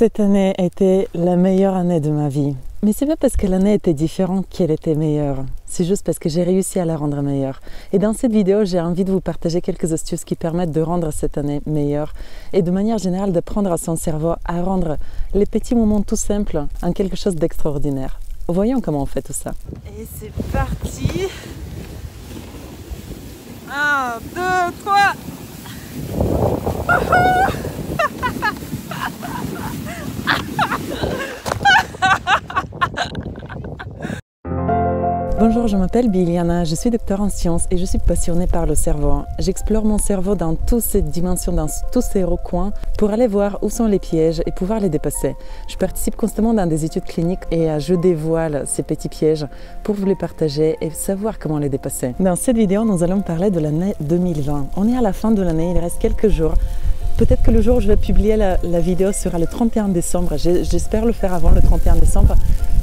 Cette année a été la meilleure année de ma vie. Mais c'est pas parce que l'année était différente qu'elle était meilleure. C'est juste parce que j'ai réussi à la rendre meilleure. Et dans cette vidéo, j'ai envie de vous partager quelques astuces qui permettent de rendre cette année meilleure et de manière générale d'apprendre à son cerveau à rendre les petits moments tout simples en quelque chose d'extraordinaire. Voyons comment on fait tout ça. Et c'est parti. 1, 2, 3. Bonjour, je m'appelle Biliana, je suis docteur en sciences et je suis passionnée par le cerveau. J'explore mon cerveau dans toutes ses dimensions, dans tous ses recoins pour aller voir où sont les pièges et pouvoir les dépasser. Je participe constamment dans des études cliniques et je dévoile ces petits pièges pour vous les partager et savoir comment les dépasser. Dans cette vidéo, nous allons parler de l'année 2020. On est à la fin de l'année, il reste quelques jours. Peut-être que le jour où je vais publier la vidéo sera le 31 décembre. J'espère le faire avant le 31 décembre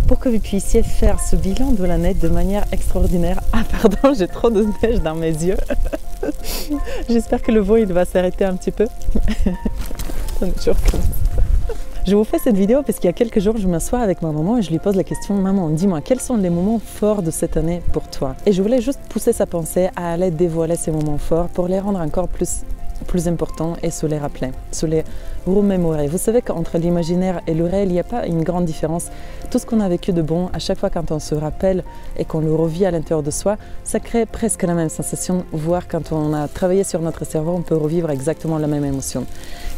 pour que vous puissiez faire ce bilan de l'année de manière extraordinaire. Ah pardon, j'ai trop de neige dans mes yeux. J'espère que le vent il va s'arrêter un petit peu. Je vous fais cette vidéo parce qu'il y a quelques jours, je m'assois avec ma maman et je lui pose la question « Maman, dis-moi, quels sont les moments forts de cette année pour toi ?» Et je voulais juste pousser sa pensée à aller dévoiler ces moments forts pour les rendre encore plus importants et se les rappeler, se les remémorer. Vous savez qu'entre l'imaginaire et le réel, il n'y a pas une grande différence. Tout ce qu'on a vécu de bon, à chaque fois quand on se rappelle et qu'on le revit à l'intérieur de soi, ça crée presque la même sensation, voire quand on a travaillé sur notre cerveau, on peut revivre exactement la même émotion.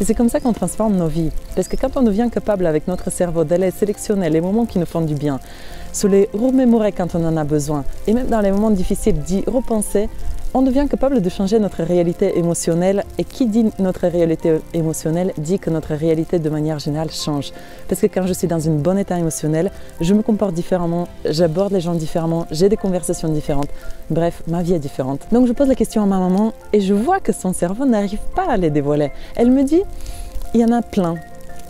Et c'est comme ça qu'on transforme nos vies. Parce que quand on devient capable avec notre cerveau d'aller sélectionner les moments qui nous font du bien, se les remémorer quand on en a besoin, et même dans les moments difficiles d'y repenser, on devient capable de changer notre réalité émotionnelle. Et qui dit notre réalité émotionnelle dit que notre réalité de manière générale change. Parce que quand je suis dans un bon état émotionnel, je me comporte différemment, j'aborde les gens différemment, j'ai des conversations différentes. Bref, ma vie est différente. Donc je pose la question à ma maman et je vois que son cerveau n'arrive pas à les dévoiler. Elle me dit, il y en a plein.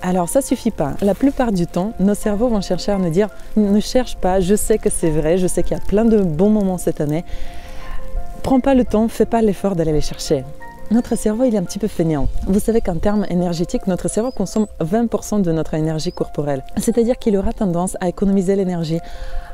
Alors ça suffit pas. La plupart du temps, nos cerveaux vont chercher à nous dire, ne cherche pas, je sais que c'est vrai, je sais qu'il y a plein de bons moments cette année. Prends pas le temps, fais pas l'effort d'aller les chercher. Notre cerveau, il est un petit peu fainéant. Vous savez qu'en termes énergétiques, notre cerveau consomme 20% de notre énergie corporelle. C'est-à-dire qu'il aura tendance à économiser l'énergie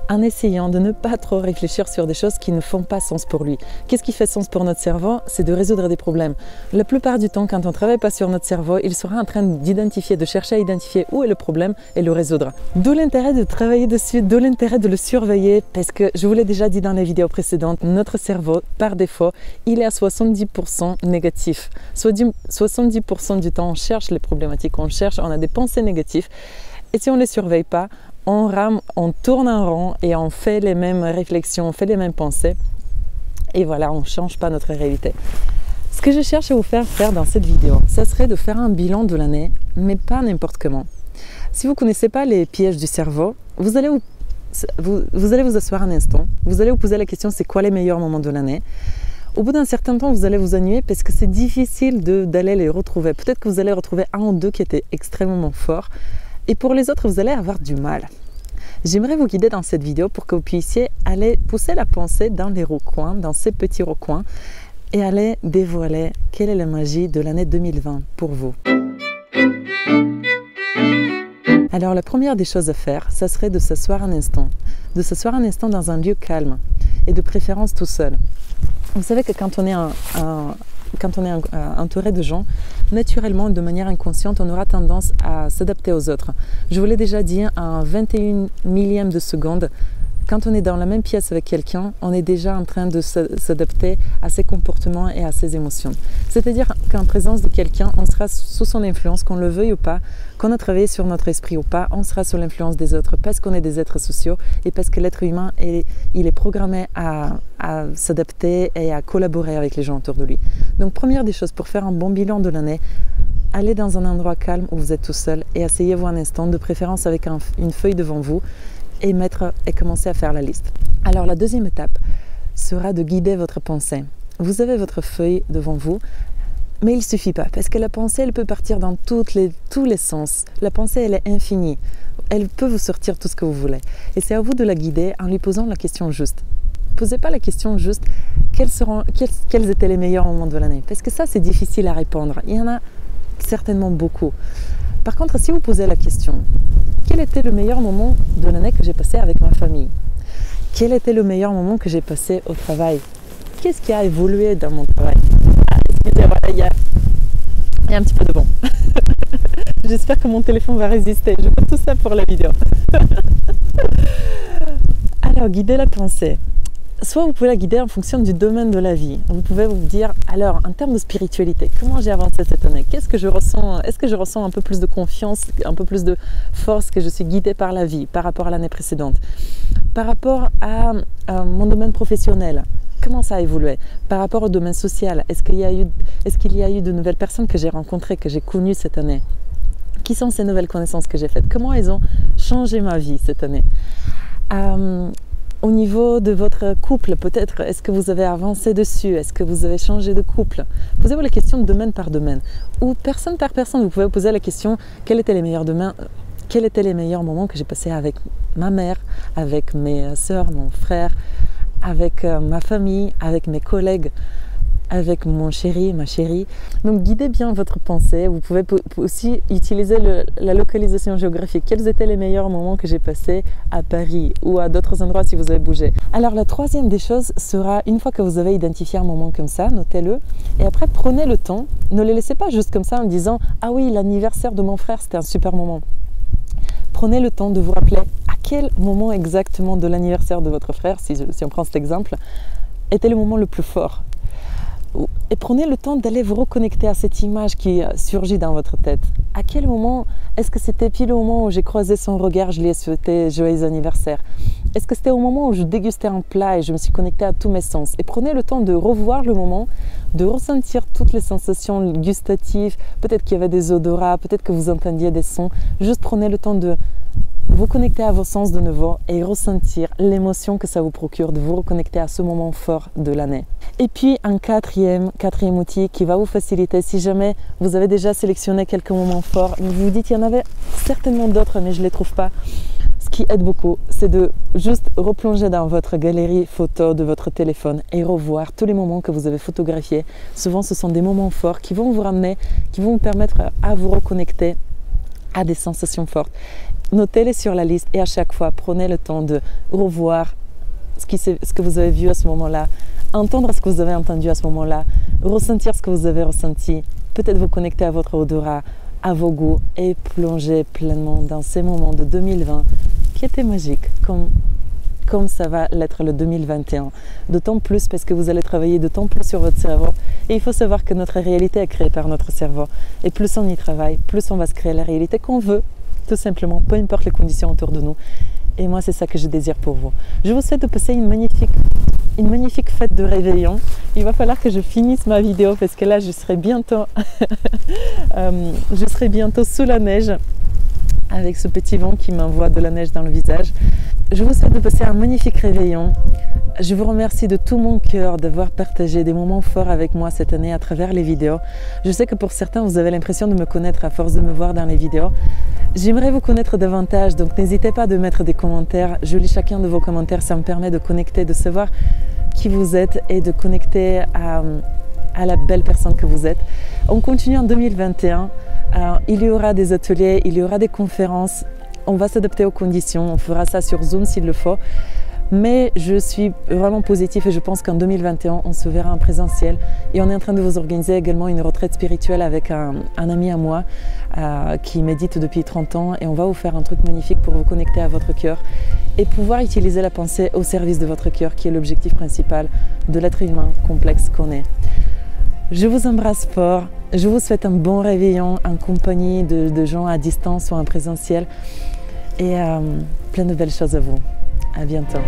en essayant de ne pas trop réfléchir sur des choses qui ne font pas sens pour lui. Qu'est-ce qui fait sens pour notre cerveau? C'est de résoudre des problèmes. La plupart du temps, quand on ne travaille pas sur notre cerveau, il sera en train d'identifier, de chercher à identifier où est le problème et le résoudre. D'où l'intérêt de travailler dessus, d'où l'intérêt de le surveiller, parce que je vous l'ai déjà dit dans les vidéos précédentes, notre cerveau, par défaut, il est à 70% négatif. 70% du temps, on cherche les problématiques, on a des pensées négatives. Et si on ne les surveille pas, on rame, on tourne en rond et on fait les mêmes réflexions, on fait les mêmes pensées. Et voilà, on ne change pas notre réalité. Ce que je cherche à vous faire dans cette vidéo, ça serait de faire un bilan de l'année, mais pas n'importe comment. Si vous ne connaissez pas les pièges du cerveau, vous allez vous asseoir un instant, vous allez vous poser la question, c'est quoi les meilleurs moments de l'année? Au bout d'un certain temps, vous allez vous ennuyer parce que c'est difficile d'aller les retrouver. Peut-être que vous allez retrouver un ou deux qui étaient extrêmement forts. Et pour les autres, vous allez avoir du mal. J'aimerais vous guider dans cette vidéo pour que vous puissiez aller pousser la pensée dans les recoins, dans ces petits recoins, et aller dévoiler quelle est la magie de l'année 2020 pour vous. Alors la première des choses à faire, ça serait de s'asseoir un instant. De s'asseoir un instant dans un lieu calme, et de préférence tout seul. Vous savez que quand on est entouré de gens, naturellement, de manière inconsciente, on aura tendance à s'adapter aux autres. Je vous l'ai déjà dit, à un 21 millième de seconde, quand on est dans la même pièce avec quelqu'un, on est déjà en train de s'adapter à ses comportements et à ses émotions. C'est-à-dire qu'en présence de quelqu'un, on sera sous son influence, qu'on le veuille ou pas, qu'on a travaillé sur notre esprit ou pas, on sera sous l'influence des autres parce qu'on est des êtres sociaux et parce que l'être humain, il est programmé à s'adapter et à collaborer avec les gens autour de lui. Donc première des choses, pour faire un bon bilan de l'année, allez dans un endroit calme où vous êtes tout seul et asseyez-vous un instant, de préférence avec une feuille devant vous, et commencer à faire la liste. Alors la deuxième étape sera de guider votre pensée. Vous avez votre feuille devant vous, mais il ne suffit pas, parce que la pensée, elle peut partir dans tous les sens. La pensée, elle est infinie. Elle peut vous sortir tout ce que vous voulez. Et c'est à vous de la guider en lui posant la question juste. Posez pas la question juste quels étaient les meilleurs moments de l'année, parce que ça, c'est difficile à répondre. Il y en a certainement beaucoup. Par contre, si vous posez la question, quel était le meilleur moment de l'année que j'ai passé avec ma famille? Quel était le meilleur moment que j'ai passé au travail? Qu'est-ce qui a évolué dans mon travail? Excusez-moi, il y a un petit peu de vent. J'espère que mon téléphone va résister. Je fais tout ça pour la vidéo. Alors, guider la pensée. Soit vous pouvez la guider en fonction du domaine de la vie. Vous pouvez vous dire, alors, en termes de spiritualité, comment j'ai avancé cette année? Qu'est-ce que je ressens? Est-ce que je ressens un peu plus de confiance, un peu plus de force, que je suis guidée par la vie par rapport à l'année précédente? Par rapport à mon domaine professionnel, comment ça a évolué? Par rapport au domaine social, est-ce qu'il y a eu de nouvelles personnes que j'ai rencontrées, que j'ai connues cette année? Qui sont ces nouvelles connaissances que j'ai faites? Comment elles ont changé ma vie cette année? Au niveau de votre couple, peut-être, est-ce que vous avez avancé dessus? Est-ce que vous avez changé de couple? Posez-vous la question domaine par domaine. Ou personne par personne, vous pouvez vous poser la question, quels étaient les meilleurs moments que j'ai passés avec ma mère, avec mes sœurs, mon frère, avec ma famille, avec mes collègues, avec mon chéri, ma chérie. Donc guidez bien votre pensée. Vous pouvez aussi utiliser la localisation géographique. Quels étaient les meilleurs moments que j'ai passés à Paris ou à d'autres endroits si vous avez bougé? Alors la troisième des choses sera, une fois que vous avez identifié un moment comme ça, notez-le et après prenez le temps. Ne le laissez pas juste comme ça en disant « Ah oui, l'anniversaire de mon frère, c'était un super moment ». Prenez le temps de vous rappeler à quel moment exactement de l'anniversaire de votre frère, si on prend cet exemple, était le moment le plus fort. Et prenez le temps d'aller vous reconnecter à cette image qui surgit dans votre tête. À quel moment, est-ce que c'était pile au moment où j'ai croisé son regard, je lui ai souhaité joyeux anniversaire? Est-ce que c'était au moment où je dégustais un plat et je me suis connectée à tous mes sens? Et prenez le temps de revoir le moment, de ressentir toutes les sensations gustatives, peut-être qu'il y avait des odorats, peut-être que vous entendiez des sons. Juste prenez le temps de vous connecter à vos sens de nouveau et ressentir l'émotion que ça vous procure de vous reconnecter à ce moment fort de l'année. Et puis un quatrième outil qui va vous faciliter, si jamais vous avez déjà sélectionné quelques moments forts, vous vous dites il y en avait certainement d'autres mais je ne les trouve pas. Ce qui aide beaucoup, c'est de juste replonger dans votre galerie photo de votre téléphone et revoir tous les moments que vous avez photographiés. Souvent ce sont des moments forts qui vont vous ramener, qui vont vous permettre à vous reconnecter à des sensations fortes. Notez-les sur la liste et à chaque fois, prenez le temps de revoir ce que vous avez vu à ce moment-là, entendre ce que vous avez entendu à ce moment-là, ressentir ce que vous avez ressenti, peut-être vous connecter à votre odorat, à vos goûts et plonger pleinement dans ces moments de 2020 qui étaient magiques, comme ça va l'être le 2021. D'autant plus parce que vous allez travailler d'autant plus sur votre cerveau. Et il faut savoir que notre réalité est créée par notre cerveau. Et plus on y travaille, plus on va se créer la réalité qu'on veut. Tout simplement, peu importe les conditions autour de nous. Et moi, c'est ça que je désire pour vous. Je vous souhaite de passer une magnifique fête de réveillon. Il va falloir que je finisse ma vidéo parce que là, je serai bientôt sous la neige avec ce petit vent qui m'envoie de la neige dans le visage. Je vous souhaite de passer un magnifique réveillon. Je vous remercie de tout mon cœur d'avoir partagé des moments forts avec moi cette année à travers les vidéos. Je sais que pour certains, vous avez l'impression de me connaître à force de me voir dans les vidéos. J'aimerais vous connaître davantage, donc n'hésitez pas de mettre des commentaires. Je lis chacun de vos commentaires, ça me permet de connecter, de savoir qui vous êtes et de connecter à la belle personne que vous êtes. On continue en 2021. Il y aura des ateliers, il y aura des conférences. On va s'adapter aux conditions, on fera ça sur Zoom s'il le faut. Mais je suis vraiment positive et je pense qu'en 2021, on se verra en présentiel. Et on est en train de vous organiser également une retraite spirituelle avec un ami à moi qui médite depuis 30 ans. Et on va vous faire un truc magnifique pour vous connecter à votre cœur et pouvoir utiliser la pensée au service de votre cœur, qui est l'objectif principal de l'être humain complexe qu'on est. Je vous embrasse fort. Je vous souhaite un bon réveillon en compagnie de gens à distance ou en présentiel. Et plein de belles choses à vous. À bientôt.